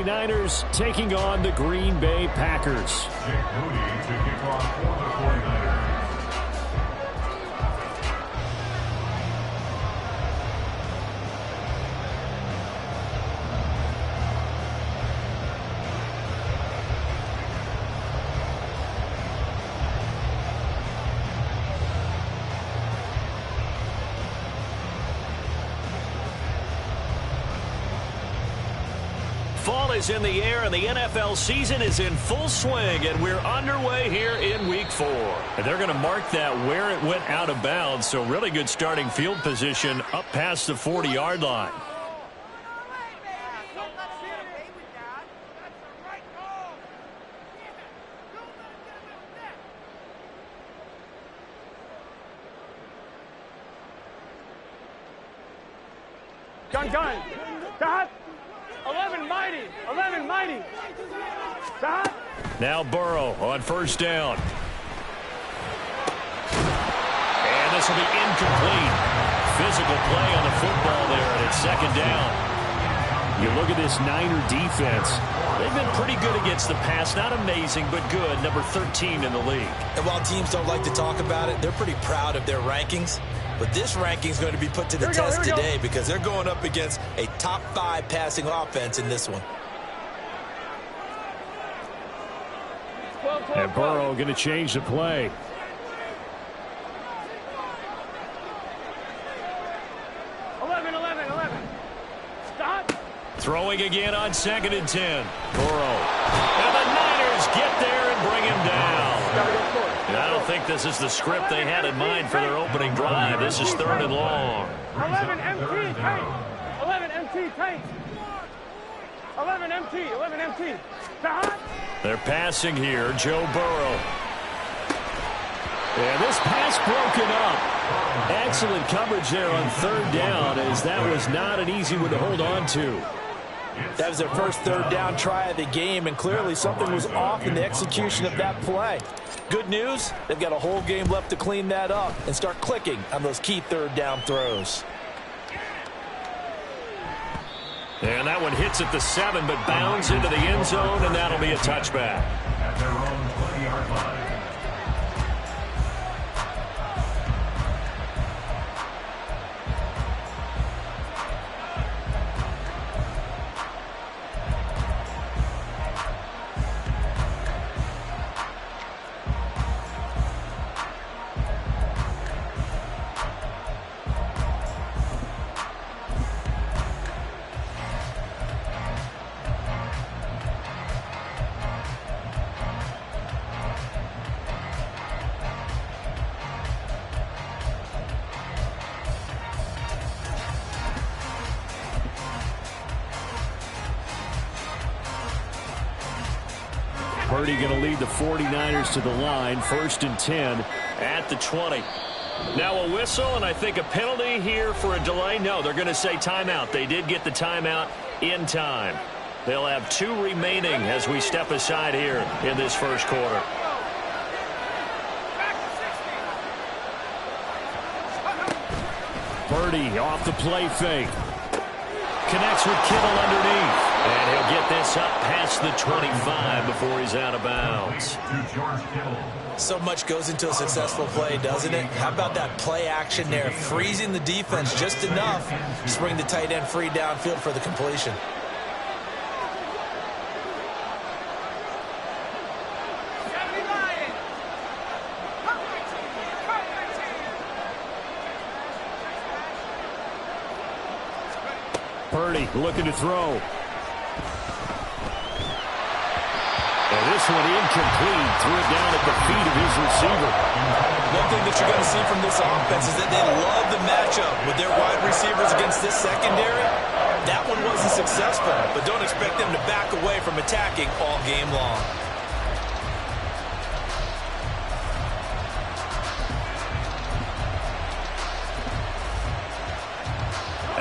49ers taking on the Green Bay Packers. Jake Moody to kick off for the 49ers. Fall is in the air, and the NFL season is in full swing, and we're underway here in Week 4. And they're going to mark that where it went out of bounds, so really good starting field position up past the 40-yard line. Gun. Dot. 11 mighty. Dot. Now Burrow on first down. And this will be incomplete. Physical play on the football there, and it's second down. You look at this Niner defense. They've been pretty good against the pass. Not amazing, but good. Number 13 in the league. And while teams don't like to talk about it, they're pretty proud of their rankings. But this ranking is going to be put to the test today because they're going up against a top 5 passing offense in this one. And Burrow going to change the play. Stop. Throwing again on 2nd and 10. Burrow. And the Niners get there and bring him down. And I don't think this is the script they had in mind for their opening drive. This is 3rd and long. 11 MT, tank. 11 MT, tank. 11 MT. Stop. They're passing here. Joe Burrow. And this pass broken up. Excellent coverage there on 3rd down, as that was not an easy one to hold on to. That was their first 3rd down try of the game, and clearly something was off in the execution of that play. Good news, they've got a whole game left to clean that up and start clicking on those key 3rd down throws. And that one hits at the 7, but bounds into the end zone, and that'll be a touchback. At their own 20-yard line. Purdy going to lead the 49ers to the line. 1st and 10 at the 20. Now a whistle, and I think a penalty here for a delay. No, they're going to say timeout. They did get the timeout in time. They'll have 2 remaining as we step aside here in this first quarter. Purdy off the play fake. Connects with Kittle underneath. And he'll get this up past the 25 before he's out of bounds. So much goes into a successful play, doesn't it? How about that play action there? Freezing the defense just enough to bring the tight end free downfield for the completion. Purdy looking to throw. And this one incomplete. Threw it down at the feet of his receiver. One thing that you're going to see from this offense is that they love the matchup with their wide receivers against this secondary. That one wasn't successful, but don't expect them to back away from attacking all game long.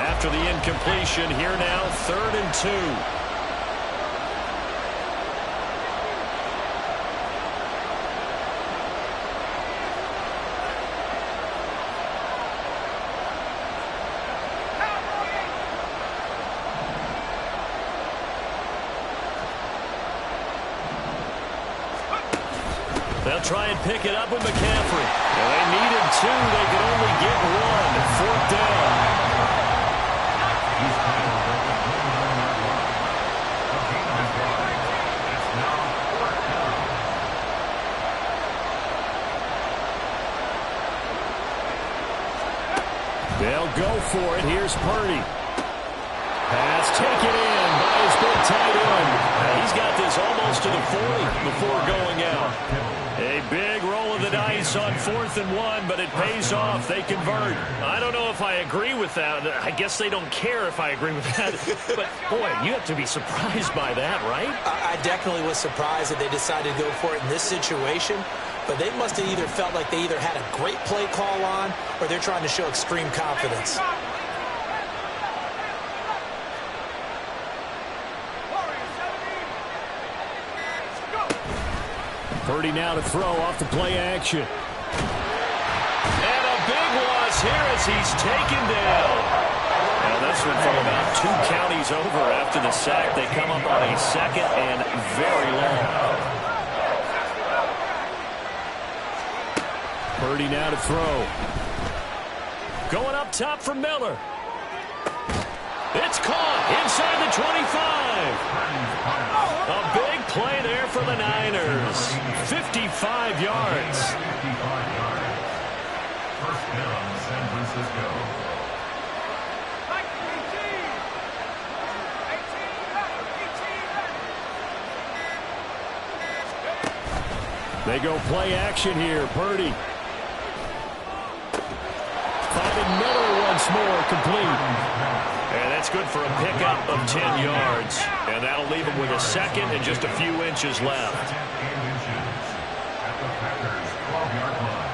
After the incompletion, here now, 3rd and 2. They'll try and pick it up with McCaffrey. Well, they needed two. They could only get one. 4th down. They'll go for it. Here's Purdy. Pass taken in by his big tight end. He's got this almost to the 40 before going out. A big roll of the dice on 4th and 1, but it pays off. They convert. I don't know if I agree with that. I guess they don't care if I agree with that. But, boy, you have to be surprised by that, right? I definitely was surprised that they decided to go for it in this situation. But they must have either felt like they either had a great play call on or they're trying to show extreme confidence. Purdy now to throw off the play action. And a big loss here as he's taken down. Now this one from about 2 counties over after the sack. They come up on a 2nd and very long. Purdy now to throw. Going up top for Miller. It's caught inside the 25. A big play there for the Niners. 55 yards. 55 yards. 1st down, San Francisco. They go play action here. Purdy. Finding Miller once more, complete. And that's good for a pickup of 10 yards. And that'll leave him with a 2nd and just a few inches left. 2nd and inches at the Packers' 12-yard line.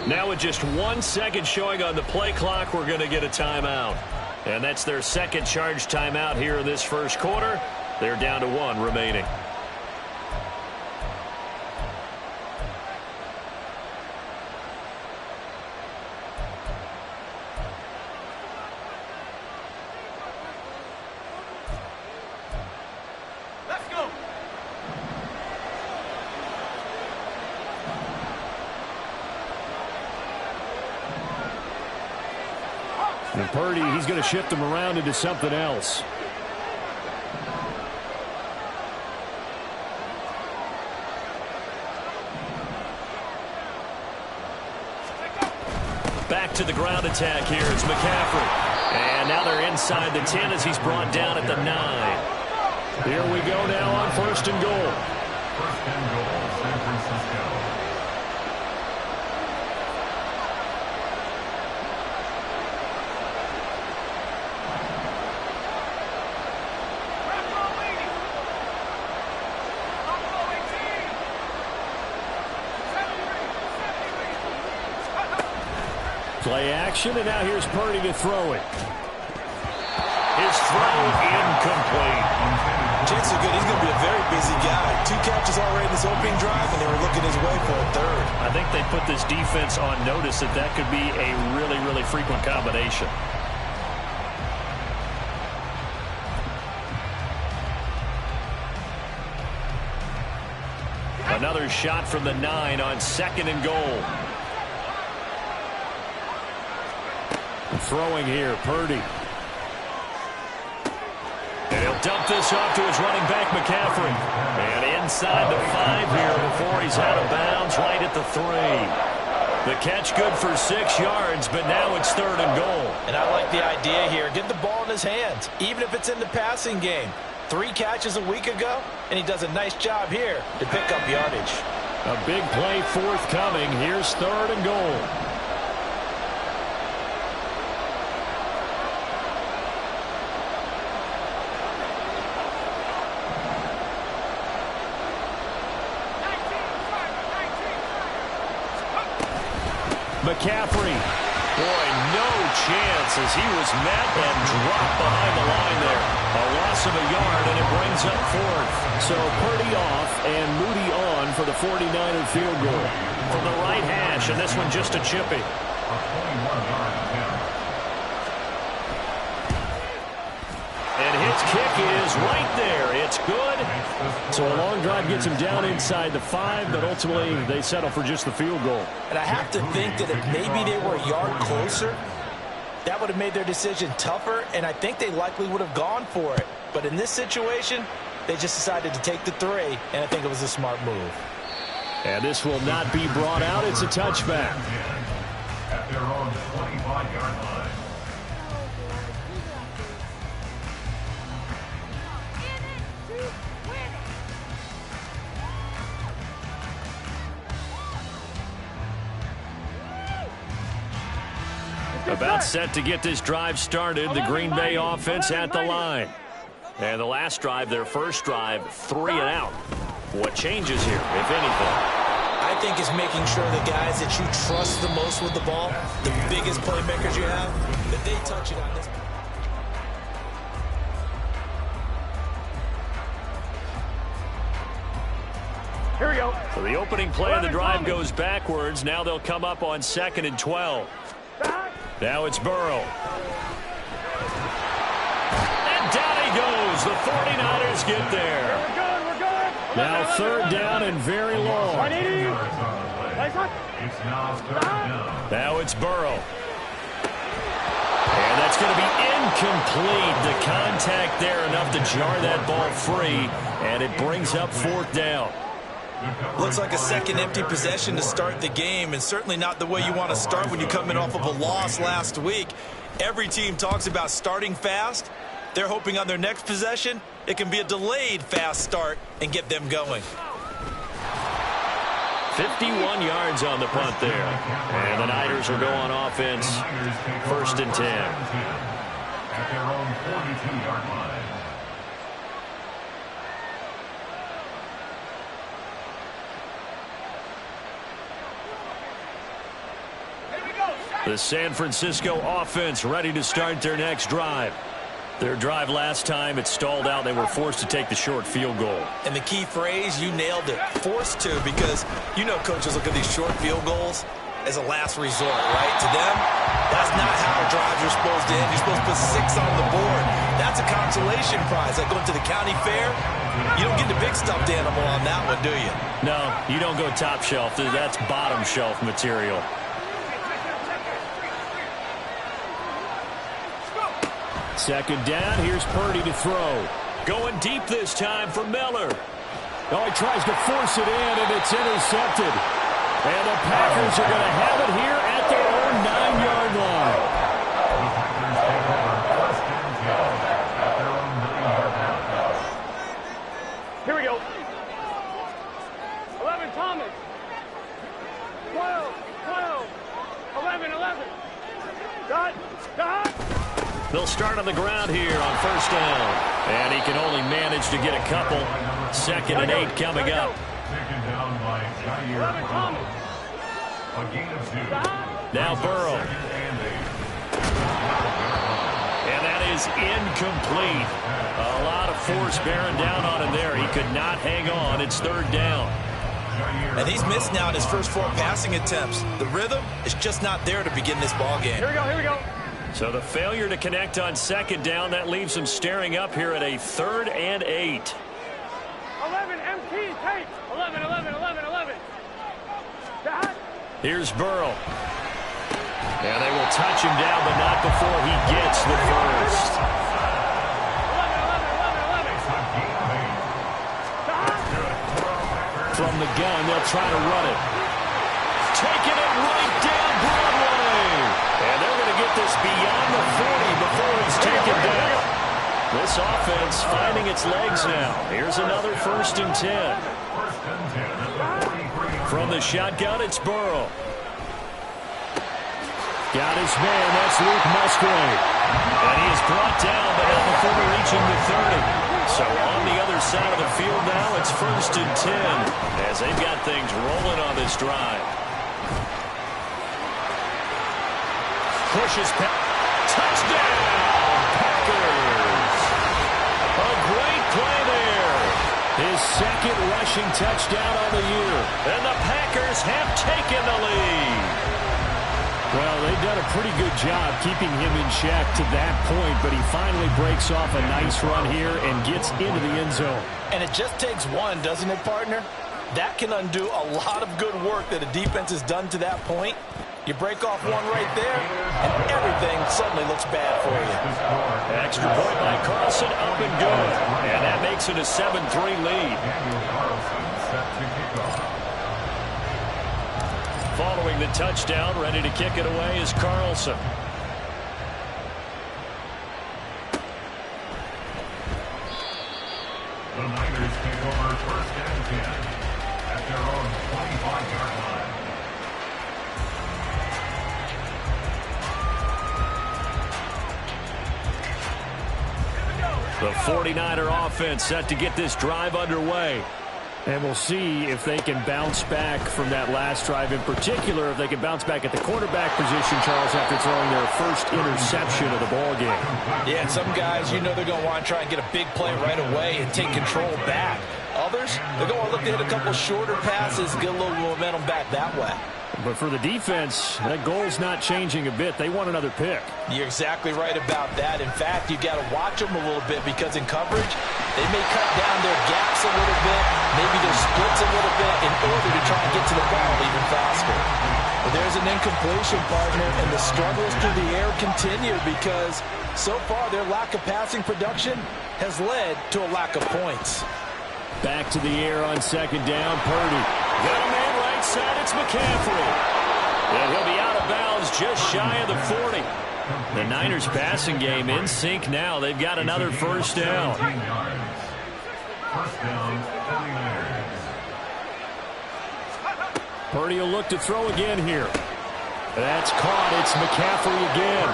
Now with just 1 second showing on the play clock, we're going to get a timeout. And that's their 2nd charge timeout here in this 1st quarter. They're down to 1 remaining. And Purdy, he's going to shift him around into something else. Back to the ground attack here. It's McCaffrey. And now they're inside the 10 as he's brought down at the 9. Here we go now on 1st and goal. 1st and goal, San Francisco. Play action, and now here's Purdy to throw it. His throw incomplete. Chances are good. He's going to be a very busy guy. 2 catches already in this opening drive, and they were looking his way for a 3rd. I think they put this defense on notice that that could be a really, really frequent combination. Another shot from the 9 on 2nd and goal. Throwing here, Purdy. And he'll dump this off to his running back, McCaffrey. And inside the 5 here before he's out of bounds, right at the 3. The catch good for 6 yards, but now it's 3rd and goal. And I like the idea here. Get the ball in his hands, even if it's in the passing game. 3 catches a week ago, and he does a nice job here to pick up yardage. A big play forthcoming. Here's 3rd and goal. McCaffrey. Boy, no chance as he was met and dropped behind the line there. A loss of a yard, and it brings up fourth. So Purdy off and Moody on for the 49er field goal. From the right hash, and this one just a chippy. A 21-yard attempt. And his kick is right there. It's good. So a long drive gets him down inside the 5, but ultimately they settle for just the field goal. And I have to think that if maybe they were a yard closer, that would have made their decision tougher, and I think they likely would have gone for it. But in this situation, they just decided to take the 3, and I think it was a smart move. And this will not be brought out. It's a touchback. At their own 25-yard line. About set to get this drive started. The Green Bay offense at the line. And the last drive, their first drive, 3 and out. What changes here, if anything? I think it's making sure the guys that you trust the most with the ball, the biggest playmakers you have, that they touch it on this. Here we go. So the opening play of the drive goes backwards. Now they'll come up on 2nd and 12. Now it's Burrow. And down he goes. The 49ers get there. We're good. We're good. Now 3rd down and very long. 180. It's now 3rd down. Now it's Burrow. And that's going to be incomplete. The contact there enough to jar that ball free. And it brings up 4th down. Looks like a second empty possession to start the game, and certainly not the way you want to start when you're coming off of a loss last week. Every team talks about starting fast. They're hoping on their next possession it can be a delayed fast start and get them going. 51 yards on the punt there. And the Niners will go on offense. 1st and 10. At their own 42-yard line. The San Francisco offense ready to start their next drive. Their drive last time, it stalled out. They were forced to take the short field goal. And the key phrase, you nailed it, forced to, because you know coaches look at these short field goals as a last resort, right? To them, that's not how drives are supposed to end. You're supposed to put 6 on the board. That's a consolation prize. Like going to the county fair, you don't get the big stuffed animal on that one, do you? No, you don't go top shelf. That's bottom shelf material. Second down, here's Purdy to throw. Going deep this time for Miller. Oh, he tries to force it in, and it's intercepted. And the Packers are going to have it here at their own 9-yard line. Here we go. 11 Thomas. 12. 11. Dot. They'll start on the ground here on 1st down. And he can only manage to get a couple. 2nd and 8 coming up. Taken down by Jair Thomas. A gain of 2. Now Burrow. And that is incomplete. A lot of force bearing down on him there. He could not hang on. It's 3rd down. And he's missed now in his first 4 passing attempts. The rhythm is just not there to begin this ball game. Here we go. So the failure to connect on 2nd down, that leaves him staring up here at a 3rd and 8. 11 MT take. 11. Here's Burrow. And they will touch him down, but not before he gets the first. 11. From the gun, they'll try to run it. Taking it right down Broadway. And they're going to get this beyond the 40 before it's taken down. This offense finding its legs now. Here's another 1st and 10. From the shotgun, it's Burrow. Got his man, that's Luke Musgrave. And he is brought down, but not before reaching the 30. So on the other side of the field now, it's 1st and 10 as they've got things rolling on this drive. Pushes past. Touchdown, Packers. A great play there. His second rushing touchdown on the year. And the Packers have taken the lead. Well, they've done a pretty good job keeping him in check to that point, but he finally breaks off a nice run here and gets into the end zone. And it just takes one, doesn't it, partner? That can undo a lot of good work that a defense has done to that point. You break off one right there, and everything suddenly looks bad for you. Extra point by Carlson, up and good. And that makes it a 7-3 lead. Following the touchdown, ready to kick it away is Carlson. The Niners take over first and 10 at their own 25-yard line. The 49er offense set to get this drive underway. And we'll see if they can bounce back from that last drive. In particular, if they can bounce back at the quarterback position, Charles, after throwing their first interception of the ball game. Yeah, and some guys, you know they're going to want to try and get a big play right away and take control back. Others, they're going to look to hit a couple shorter passes, get a little momentum back that way. But for the defense, that goal's not changing a bit. They want another pick. You're exactly right about that. In fact, you've got to watch them a little bit because in coverage, they may cut down their gaps a little bit, maybe their splits a little bit in order to try and get to the ball even faster. But there's an incompletion, partner, and the struggles through the air continue because so far their lack of passing production has led to a lack of points. Back to the air on second down, Purdy. Got a man right side, it's McCaffrey. And he'll be out of bounds just shy of the 40. The Niners passing game in sync now. They've got another first down. First down, 49ers. Purdy will look to throw again here. That's caught. It's McCaffrey again.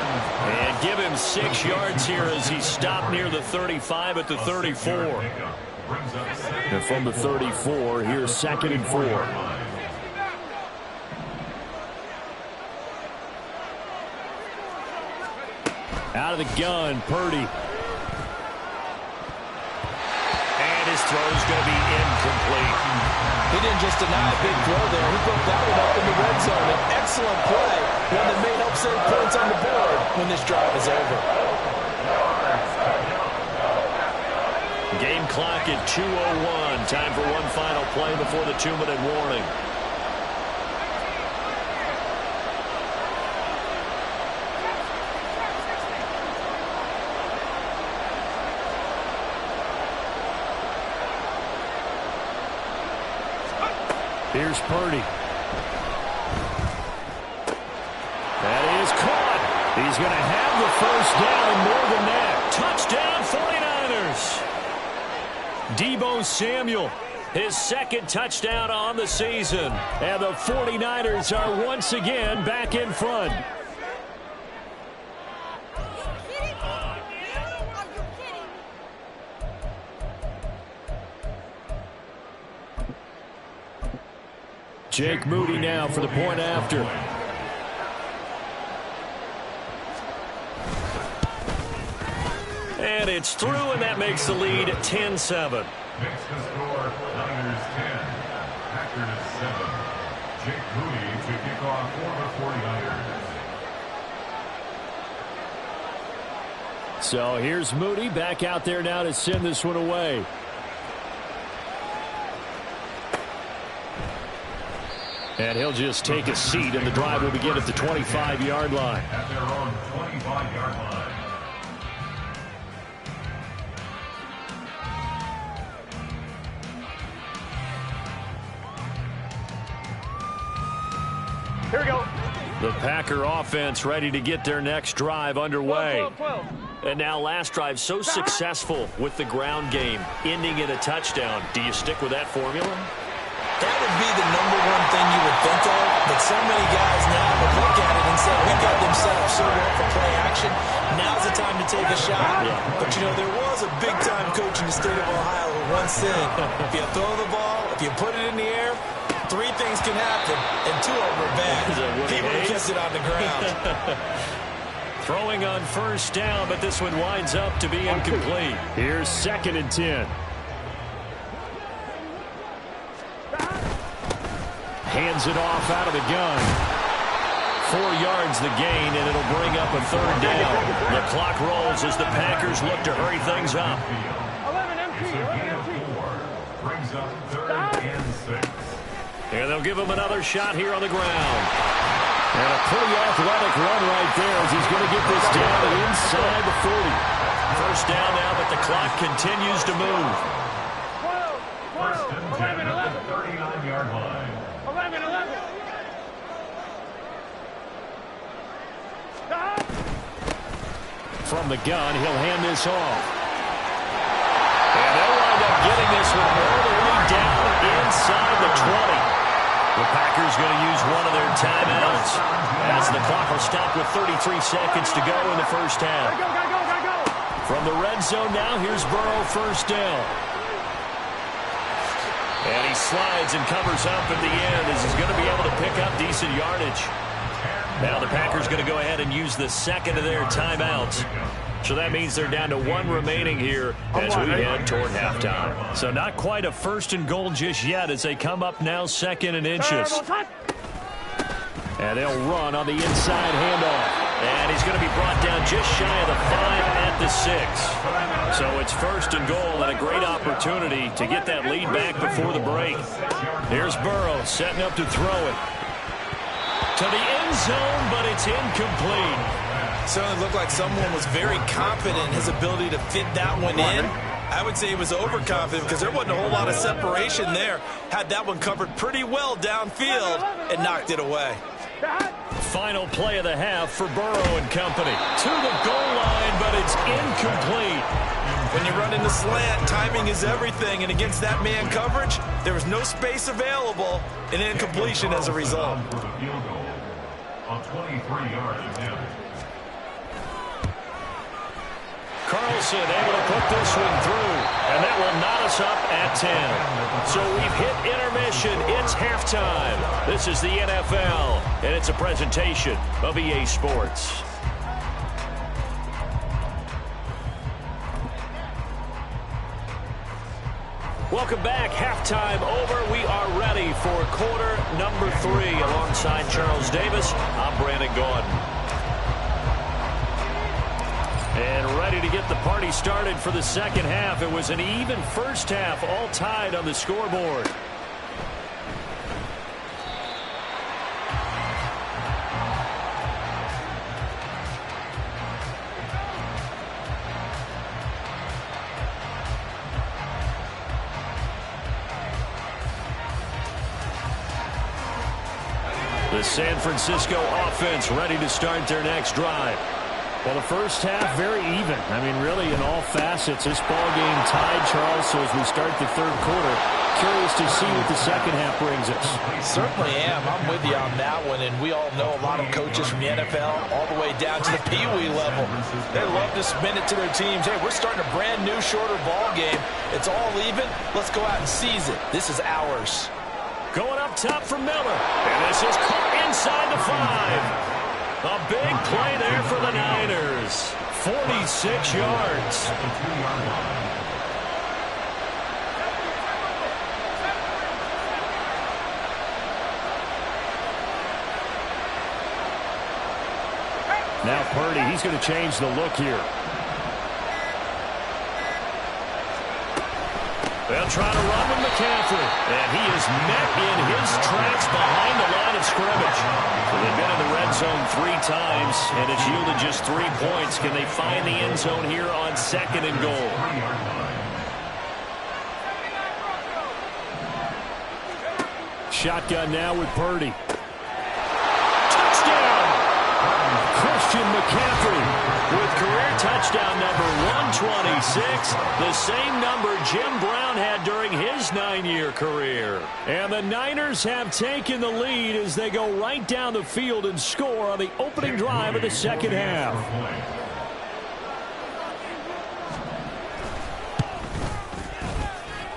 And give him 6 yards here as he stopped near the 35 at the 34. And from the 34, here's 2nd and 4. Out of the gun, Purdy. And his throw's going to be incomplete. He didn't just deny a big throw there. He put that one up in the red zone. An excellent play. One that may help save points on the board when this drive is over. Game clock at 2:01. Time for one final play before the 2-minute warning. Here's Purdy. That is caught. He's going to have the first down and more than that. Touchdown 49ers. Deebo Samuel, his second touchdown on the season. And the 49ers are once again back in front. Jake Moody now for the point after. And it's through, and that makes the lead 10-7. Makes the score Niners 10, Packers 7. Jake Moody to kick off for the 49ers. So here's Moody back out there now to send this one away. And he'll just take a seat, and the drive will begin at the 25-yard line. At their own 25-yard line. Here we go. The Packer offense ready to get their next drive underway. 12. And now last drive so successful with the ground game, ending in a touchdown. Do you stick with that formula? That would be the number one thing you would think of, but so many guys now would look at it and say, we've got them set up so well for play action. Now's the time to take a shot. Yeah. But, you know, there was a big-time coach in the state of Ohio who once said, if you throw the ball, if you put it in the air, 3 things can happen, and 2 of them are bad. People have kept it on the ground. Throwing on first down, but this one winds up to be incomplete. Here's 2nd and 10. Hands it off out of the gun. 4 yards the gain, and it'll bring up a 3rd down. The clock rolls as the Packers look to hurry things up. 11 MT. 11 MT. Brings up 3rd and 6. And they'll give him another shot here on the ground. And a pretty athletic run right there as he's going to get this down inside the 40. First down now, but the clock continues to move. 1st and 10 at the 39-yard line. 11, 11. From the gun, he'll hand this off. And they'll wind up getting this one all the way down inside the 20. The Packers going to use one of their timeouts as the clock will stop with 33 seconds to go in the first half. Go. From the red zone now, here's Burrow, first down. And he slides and covers up at the end as he's going to be able to pick up decent yardage. Now the Packers going to go ahead and use the second of their timeouts. So that means they're down to 1 remaining here as we head toward halftime. So not quite a 1st and goal just yet as they come up now 2nd and inches. And they'll run on the inside handoff. And he's going to be brought down just shy of the 5 at the 6. So it's 1st and goal and a great opportunity to get that lead back before the break. Here's Burrow setting up to throw it. To the end zone, but it's incomplete. Certainly looked like someone was very confident in his ability to fit that one in. I would say he was overconfident because there wasn't a whole lot of separation there. Had that one covered pretty well downfield and knocked it away. Final play of the half for Burrow and company. To the goal line, but it's incomplete. When you run into slant, timing is everything, and against that man coverage, there was no space available, and incompletion as a result. For the field goal, a 23-yard attempt. Carlson able to put this one through, and that will knot us up at 10. So we've hit intermission. It's halftime. This is the NFL, and it's a presentation of EA Sports. Welcome back. Halftime over. We are ready for quarter number 3 alongside Charles Davis. I'm Brandon Gordon. And ready to get the party started for the second half. It was an even first half, all tied on the scoreboard. The San Francisco offense ready to start their next drive. Well, the first half, very even. I mean, really, in all facets, this ball game tied, Charles. So as we start the third quarter, curious to see what the second half brings us. Certainly am. I'm with you on that one, and we all know a lot of coaches from the NFL all the way down to the Pee-wee level. They love to spin it to their teams. Hey, we're starting a brand new, shorter ball game. It's all even. Let's go out and seize it. This is ours. Going up top for Miller. And this is caught inside the 5. A big play there for the Niners. 46 yards. Now Purdy, he's going to change the look here. They'll try to run with McCaffrey. And he is met in his tracks behind the line of scrimmage. So they've been in the red zone 3 times, and it's yielded just 3 points. Can they find the end zone here on 2nd and goal? Shotgun now with Purdy. Touchdown! Christian McCaffrey with career touchdown number 126, the same number Jim Brown had during his 9-year career. And the Niners have taken the lead as they go right down the field and score on the opening drive of the second half.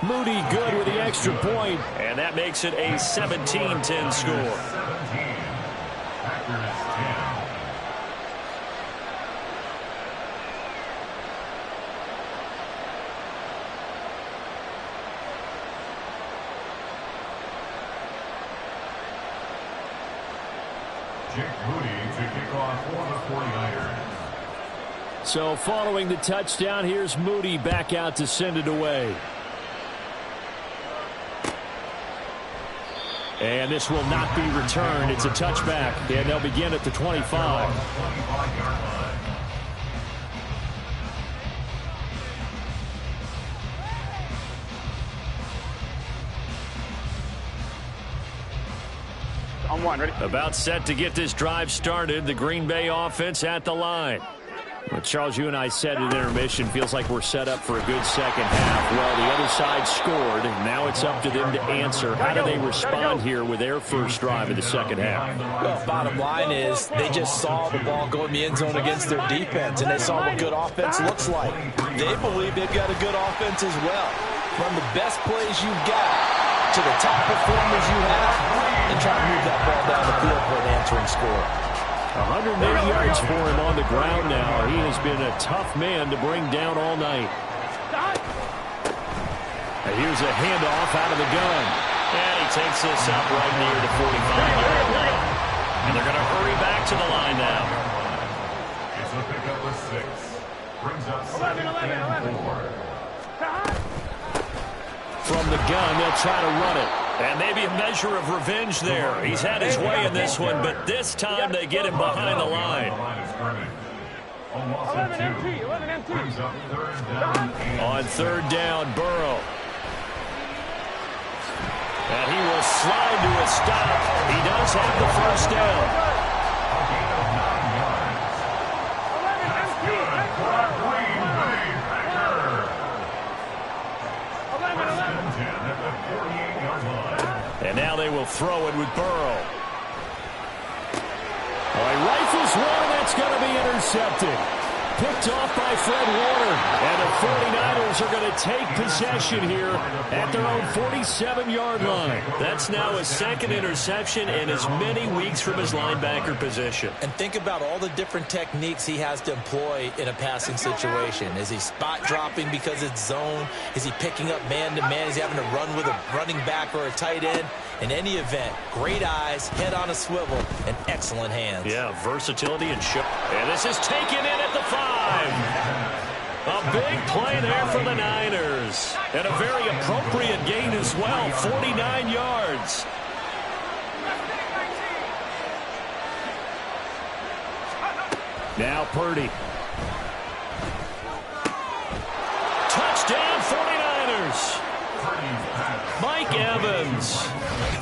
Moody good with the extra point, and that makes it a 17-10 score. Jake Moody to kick off for the 49ers. So following the touchdown, here's Moody back out to send it away. And this will not be returned. It's a touchback, and they'll begin at the 25. On one, ready? About set to get this drive started. The Green Bay offense at the line. Well, Charles, you and I said at intermission, feels like we're set up for a good second half. Well, the other side scored, and now it's up to them to answer. How do they respond here with their first drive of the second half? Well, bottom line is they just saw the ball go in the end zone against their defense, and they saw what good offense looks like. They believe they've got a good offense as well. Run the best plays you've got to the top performers you have, and try to move that ball down the field for an answering score. 108 yards for him on the ground now. He has been a tough man to bring down all night. And here's a handoff out of the gun. And he takes this up right near the 45-yard line. And they're going to hurry back to the line now. It's a pickup with 6. Brings up 7 and 4. From the gun, they'll try to run it. And maybe a measure of revenge there. He's had his way in this one, but this time they get him behind the line. 11 MT, 11 MT. On third down, Burrow. And he will slide to a stop. He does have the first down. 10 at the 48-yard line. And now they will throw it with Burrow. Oh, he rifles one, and that's going to be intercepted. Picked off by Fred Warner. And the 49ers are going to take possession here at their own 47-yard line. That's now his second interception in as many weeks from his linebacker position. And think about all the different techniques he has to employ in a passing situation. Is he spot dropping because it's zone? Is he picking up man-to-man? Is he having to run with a running back or a tight end? In any event, great eyes, head on a swivel, and excellent hands. Yeah, versatility and show. And this is taken in at the 5. A big play there for the Niners. And a very appropriate gain as well, 49 yards. Now Purdy. Touchdown 49ers. Mike Evans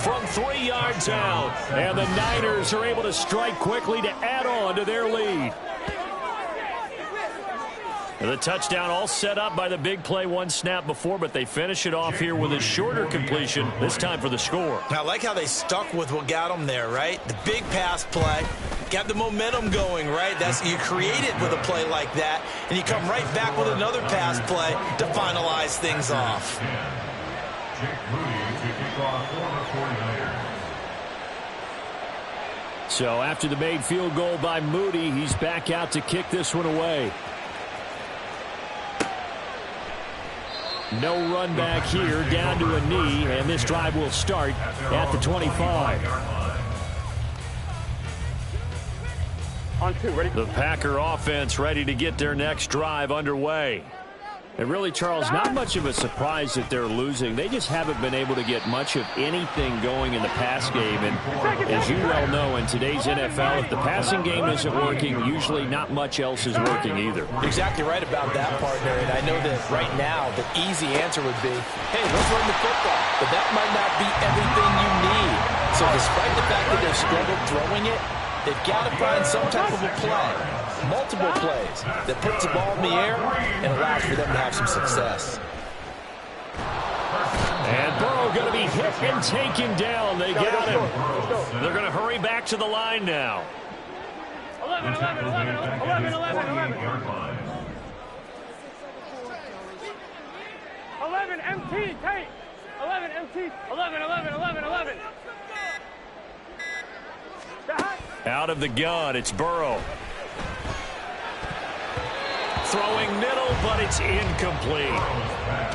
from 3 yards out. And the Niners are able to strike quickly to add on to their lead. And the touchdown all set up by the big play one snap before, but they finish it off here with a shorter completion, this time for the score. I like how they stuck with what got them there, right? The big pass play, got the momentum going, right? You create it with a play like that, and you come right back with another pass play to finalize things off. Jake Moody to kick off for the 49ers. So after the made field goal by Moody, he's back out to kick this one away. No run back here, down to a knee, and this drive will start at the 25. On 2, ready? The Packer offense ready to get their next drive underway. And really, Charles, not much of a surprise that they're losing. They just haven't been able to get much of anything going in the pass game. And as you well know, in today's NFL, if the passing game isn't working, usually not much else is working either. You're exactly right about that, partner. And I know that right now the easy answer would be, hey, let's run the football. But that might not be everything you need. So despite the fact that they've struggled throwing it, they've got to find some type of a play, multiple plays, that puts the ball in the air and allows for them to have some success. And Burrow going to be hit and taken down. They got him. They're going to hurry back to the line now. 11, 11, 11, 11, 11, 11. 11 MT, tight. 11 MT, 11, 11, 11, 11. Out of the gun, it's Burrow. Throwing middle, but it's incomplete.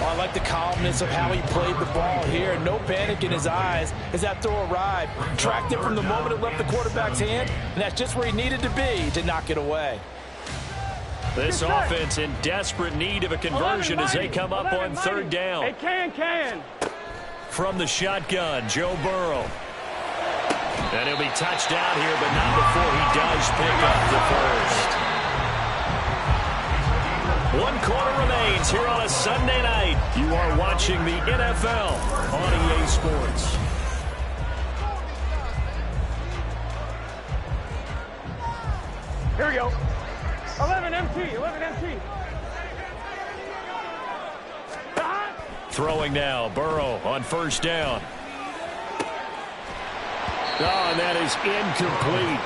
Oh, I like the calmness of how he played the ball here. No panic in his eyes as that throw arrived. Tracked it from the moment it left the quarterback's hand, and that's just where he needed to be to knock it away. This offense in desperate need of a conversion as they come up on third down. Hey, can. From the shotgun, Joe Burrow. And he'll be touched down here, but not before he does pick up the first. 1 quarter remains here on a Sunday night. You are watching the NFL on EA Sports. Here we go. 11 MT. Throwing now, Burrow on first down. Oh, and that is incomplete.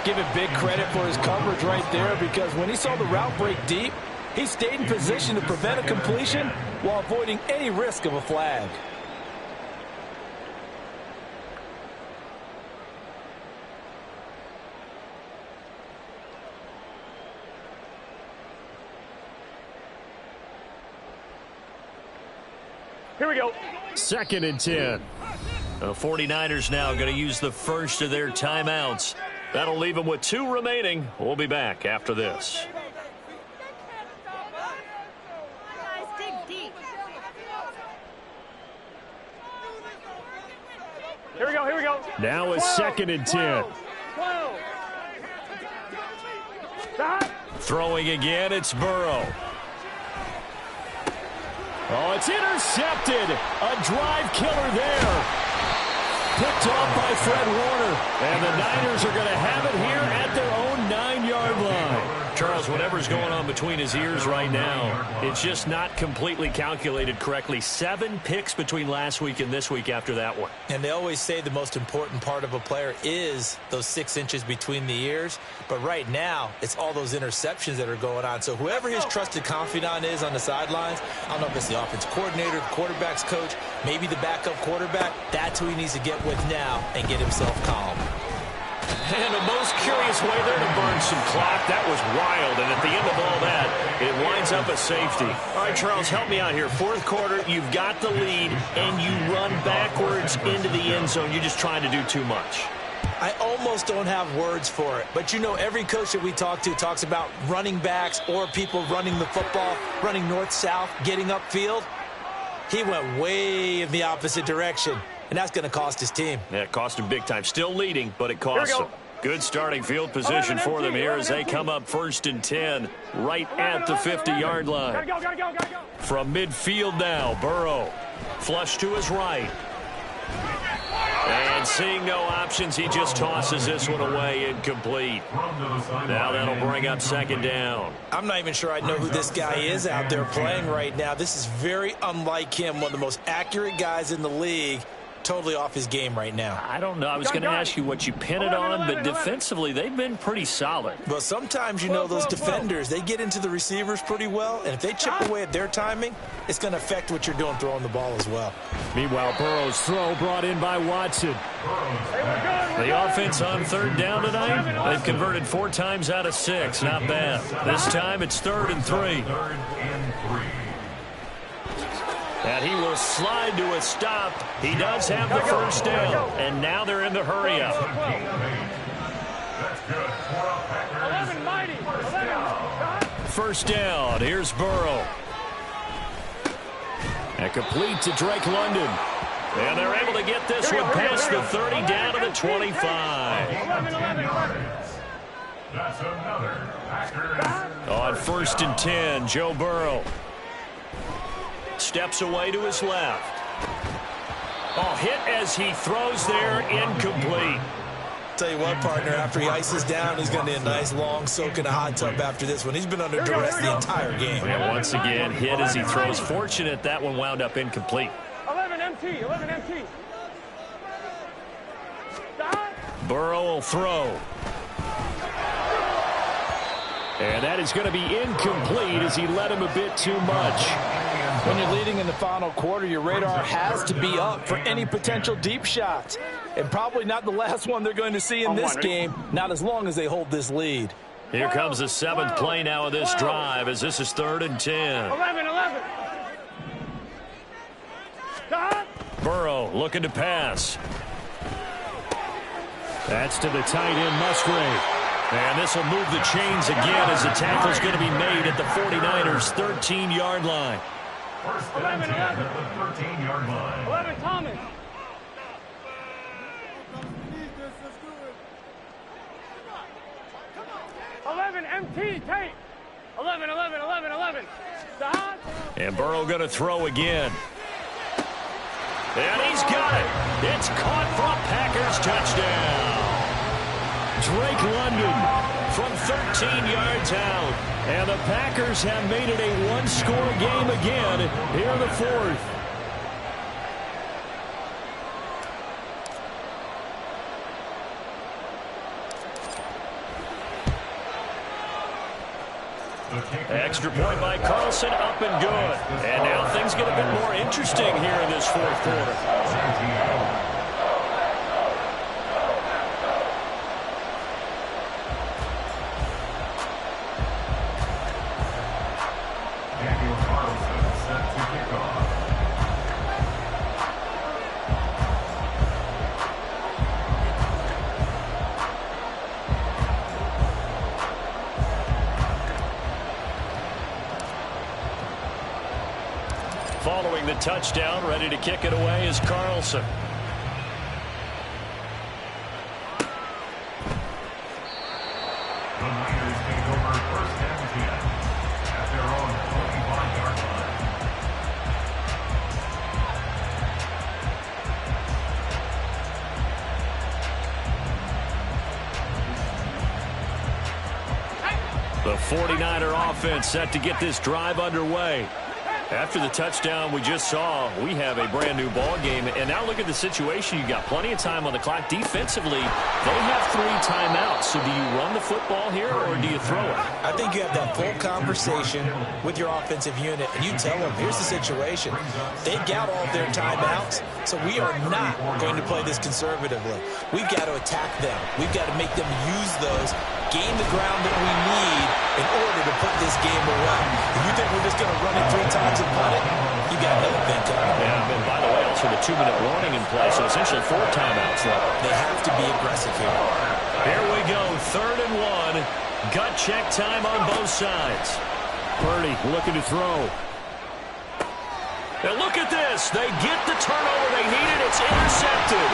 Give it big credit for his coverage right there, because when he saw the route break deep, he stayed in position to prevent a completion while avoiding any risk of a flag. Here we go. 2nd and 10. The 49ers now going to use the first of their timeouts. That'll leave them with 2 remaining. We'll be back after this. Here we go. Now it's 2nd and 10. 12. Throwing again, it's Burrow. Oh, it's intercepted. A drive killer there. Picked off by Fred Warner. And the Niners are going to have it here at their own 9-yard line. Charles, whatever's going on between his ears right now, it's just not completely calculated correctly. 7 picks between last week and this week after that one. And they always say the most important part of a player is those 6 inches between the ears. But right now, it's all those interceptions that are going on. So whoever his trusted confidant is on the sidelines, I don't know if it's the offense coordinator, the quarterback's coach, maybe the backup quarterback, that's who he needs to get with now and get himself calm. And the most curious way there to burn some clock. That was wild. And at the end of all that, it winds up a safety. All right, Charles, help me out here. 4th quarter, you've got the lead, and you run backwards into the end zone. You're just trying to do too much. I almost don't have words for it. But, you know, every coach that we talk to talks about running backs or people running the football, running north-south, getting upfield. He went way in the opposite direction. And that's going to cost his team. Yeah, it cost him big time. Still leading, but it cost him. Good starting field position for them here as they come up 1st and 10 right at the 50-yard line. Gotta go. From midfield now, Burrow. Flush to his right. And seeing no options, he just tosses this one away incomplete. Now that'll bring up 2nd down. I'm not even sure I know who this guy is out there playing right now. This is very unlike him, one of the most accurate guys in the league. Totally off his game right now. I don't know. I was going to ask you what you pin it on, but defensively, they've been pretty solid. Well, sometimes, you know, those defenders, they get into the receivers pretty well, and if they chip away at their timing, it's going to affect what you're doing throwing the ball as well. Meanwhile, Burrow's throw brought in by Watson. The offense on 3rd down tonight, they've converted 4 times out of 6. Not bad. This time, it's 3rd and 3. And he will slide to a stop. He does have the first down. And now they're in the hurry-up. First down. Here's Burrow. And complete to Drake London. And they're able to get this one past the 30 down to the 25. That's another Packers. On 1st and 10, Joe Burrow. Steps away to his left. Oh, hit as he throws there, incomplete. Tell you what, partner, after he ices down, he's going to need a nice long soak in a hot tub after this one. He's been under duress the entire game. And once again, hit as he throws. Fortunate that one wound up incomplete. 11 MT. Burrow will throw. And that is going to be incomplete as he led him a bit too much. When you're leading in the final quarter, your radar has to be up for any potential deep shots. And probably not the last one they're going to see in this game, not as long as they hold this lead. Here comes the 7th play now of this drive as this is 3rd and 10. 11. Burrow looking to pass. That's to the tight end, Musgrave. And this will move the chains again as the tackle's going to be made at the 49ers' 13-yard line. First and 10 at the 13-yard line. 11, Thomas. MT, Tate. 11. And Burrow going to throw again. And he's got it. It's caught for a Packers touchdown. Drake London from 13 yards out. And the Packers have made it a one-score game again here in the fourth. Extra point by Carlson, up and good. And now things get a bit more interesting here in this fourth quarter. Following the touchdown, ready to kick it away is Carlson. The Niners take over first and 10 at their own 25-yard line. The 49er offense set to get this drive underway. After the touchdown we just saw, we have a brand-new ball game. And now look at the situation. You got plenty of time on the clock. Defensively, they have 3 timeouts. So do you run the football here or do you throw it? I think you have that full conversation with your offensive unit, and you tell them, here's the situation. They've got all of their timeouts, so we are not going to play this conservatively. We've got to attack them. We've got to make them use those, gain the ground that we need in order to put this game away. If you think we're just going to run it 3 times and punt it, you got another thing coming. Yeah, and by the way, also the 2-minute warning in play, so essentially 4 timeouts left. They have to be aggressive here. Here we go, 3rd and 1. Gut check time on both sides. Purdy looking to throw. And look at this. They get the turnover they needed. It's intercepted.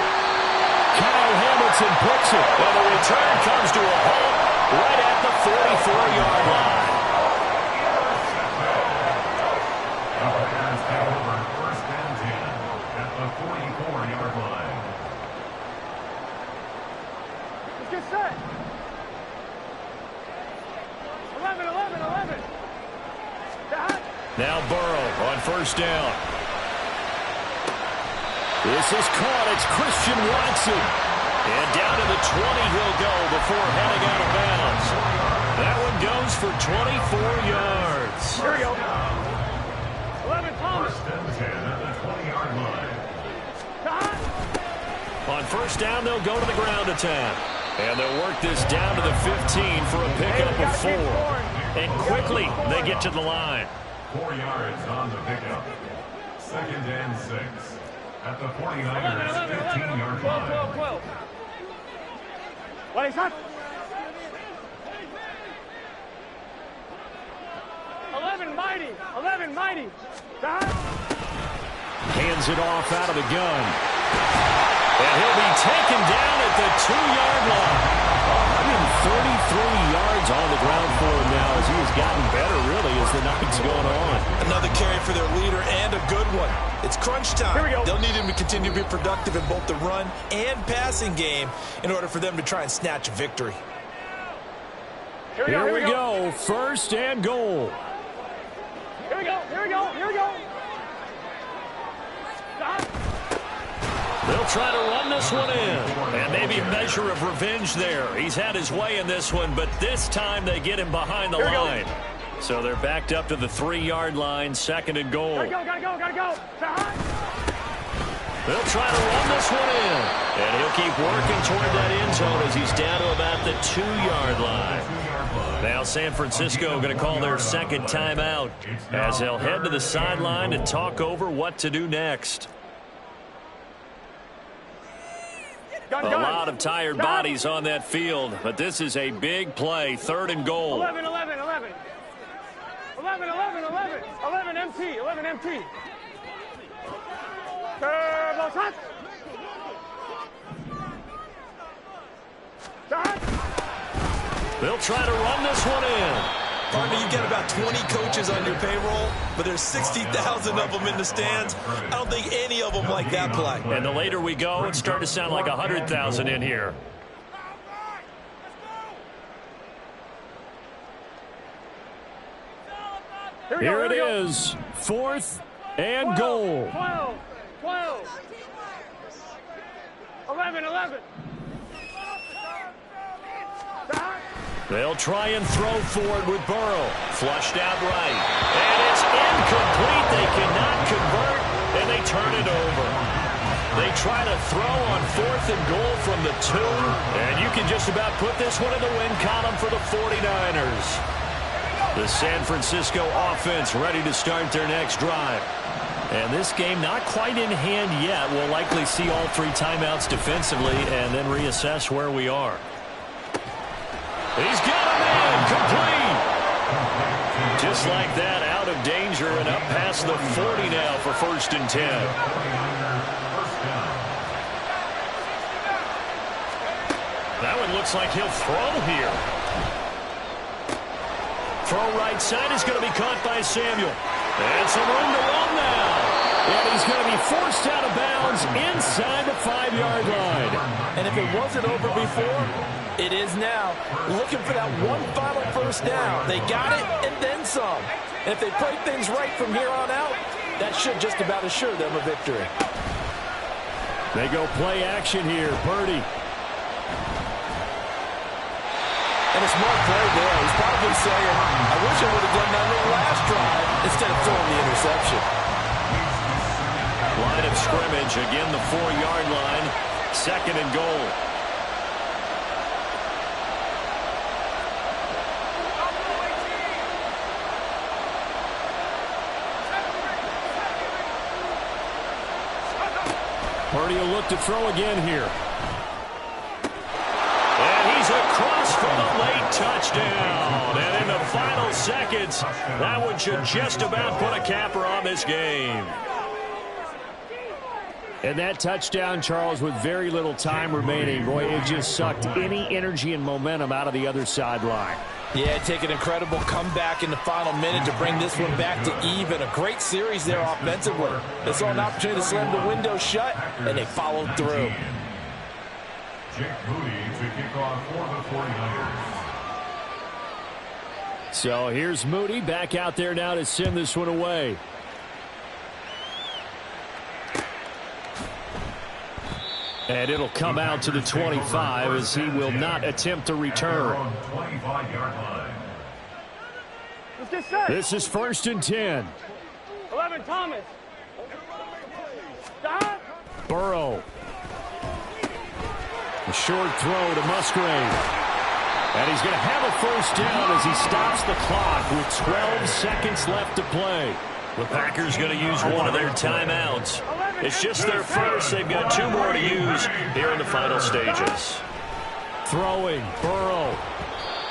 Kyle Hamilton picks it. And the return comes to a halt right at the 44-yard line. The Packers take over first and 10 at the 44-yard line. Let's get set. 11. Now Burrow on first down. This is caught. It's Christian Watson. And down to the 20 he'll go before heading out of bounds. That one goes for 24 yards. Here we go. 11, Thomas. First and 10 at the 20-yard line. On first down, they'll go to the ground attack. And they'll work this down to the 15 for a pickup of 4. And quickly, they get to the line. 4 yards on the pickup. 2nd and 6 at the 49ers' 15-yard line. 12. What is that? 11, mighty. Hands it off out of the gun. And he'll be taken down at the 2-yard line. 133 yards on the ground for him now as he has gotten better, really, as the night's going on. Another carry for their leader and a good one. It's crunch time. Here we go. They'll need him to continue to be productive in both the run and passing game in order for them to try and snatch a victory. Here we go. First and goal. Here we go. They'll try to run this one in. And maybe a measure of revenge there. He's had his way in this one, but this time they get him behind the line. So they're backed up to the 3-yard line, 2nd and goal. Gotta go. They'll try to run this one in. And he'll keep working toward that end zone as he's down to about the 2-yard line. Now San Francisco going to call their 2nd timeout as they'll head to the sideline to talk over what to do next. A lot of tired bodies on that field, but this is a big play, 3rd and goal. 11, 11, 11. 11, 11, 11. 11 MT, 11 MT. Turbo shot. Shot. They'll try to run this one in. Partner, you've got about 20 coaches on your payroll, but there's 60,000 of them in the stands. I don't think any of them like that play. And the later we go, it's starting to sound like 100,000 in here. Here it is, 4th and goal. 12, 12. 11, 11. They'll try and throw forward with Burrow. Flushed out right. And it's incomplete. They cannot convert, and they turn it over. They try to throw on 4th and goal from the 2, and you can just about put this one in the win column for the 49ers. The San Francisco offense ready to start their next drive. And this game not quite in hand yet. We'll likely see all 3 timeouts defensively and then reassess where we are. He's got him in, complete. Just like that, out of danger and up past the 40 now for 1st and 10. That one looks like he'll throw here. Throw right side is going to be caught by Samuel. And some room to run now. And he's going to be forced out of bounds inside the 5-yard line. And if it wasn't over before, it is now. Looking for that one final 1st down. They got it and then some. And if they play things right from here on out, that should just about assure them a victory. They go play action here. Purdy. And a smart play there. He's probably saying, I wish I would have done that on the last drive instead of throwing the interception. Line of scrimmage, again the 4-yard line. 2nd and goal. Purdy will look to throw again here. And he's across for the late touchdown. And in the final seconds, that one should just about put a capper on this game. And that touchdown, Charles, with very little time remaining, boy, it just sucked any energy and momentum out of the other sideline. Yeah, take an incredible comeback in the final minute to bring this one back to even. A great series there offensively. They saw an opportunity to slam the window shut, and they followed through. Jake Moody to kick off for the 49ers. So here's Moody back out there now to send this one away. And it'll come out to the 25 as he will not attempt to return. Let's get set. This is 1st and 10. 11 Thomas. Stop. Burrow. A short throw to Musgrave. And he's going to have a 1st down as he stops the clock with 12 seconds left to play. The Packers going to use one of their timeouts. It's just their first. They've got 2 more to use here in the final stages. Throwing, Burrow.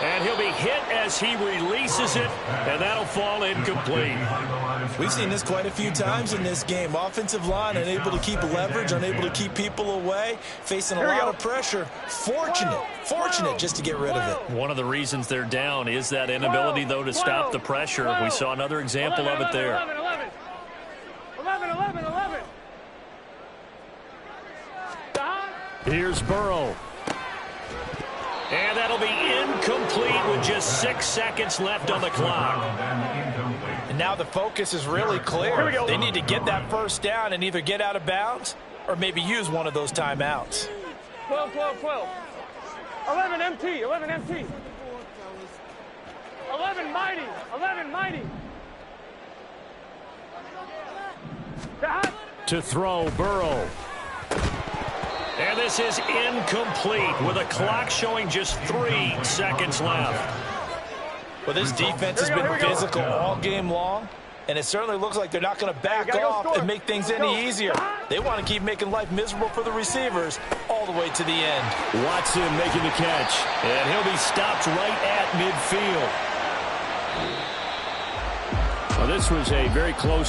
And he'll be hit as he releases it, and that'll fall incomplete. We've seen this quite a few times in this game. Offensive line unable to keep leverage, unable to keep people away, facing a lot of pressure. Fortunate just to get rid of it. One of the reasons they're down is that inability, though, to stop the pressure. We saw another example of it there. 11, 11. Here's Burrow. And that'll be incomplete with just 6 seconds left on the clock. And now the focus is really clear. They need to get that 1st down and either get out of bounds or maybe use one of those timeouts. 12. 11 MT. 11 mighty. Stop. To throw, Burrow. And this is incomplete with a clock showing just 3 seconds left. Well, this defense has been physical all game long. And it certainly looks like they're not going to back off and make things any easier. They want to keep making life miserable for the receivers all the way to the end. Watson making the catch, and he'll be stopped right at midfield. Well, this was a very close